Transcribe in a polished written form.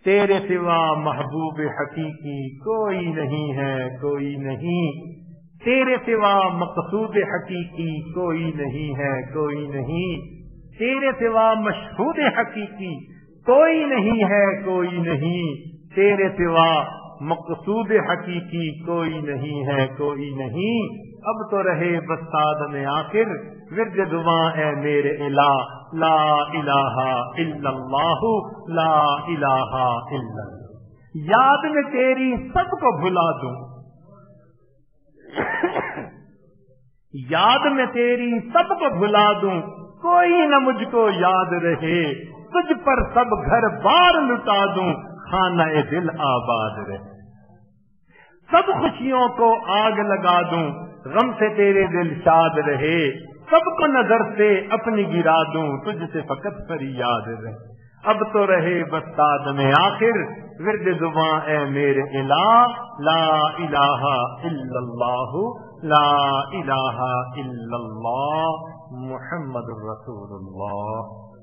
تیرے سوا محبوب حقیقی کوئی نہیں ہے، کوئی نہیں، تیرے سوا مقصود حقیقی کوئی نہیں ہے، کوئی نہیں، تیرے سوا مشہود حقیقی کوئی نہیں ہے، کوئی نہیں، تیرے سوا مقصود حقیقی کوئی نہیں ہے، کوئی نہیں۔ اب تو رہے بس سعد میں آخر ورد دعا اے میرے الہ، لا الہ الا اللہ، لا الہ الا اللہ۔ یاد میں تیری سب کو بھلا دوں، یاد میں تیری سب کو بھلا دوں، کوئی نہ مجھ کو یاد رہے، تجھ پر سب گھر بار لٹا دوں، خانہ دل آباد رہے۔ سب خوشیوں کو آگ لگا دوں، غم سے تیرے دل شاد رہے، سب کو نظر سے اپنی گرا دوں، تجھ سے فقط فریاد رہے۔ اب تو رہے بس سعد میں آخر ورد زباں اے میرے الہ، لا الہ الا اللہ، لا الہ الا اللہ، محمد رسول اللہ۔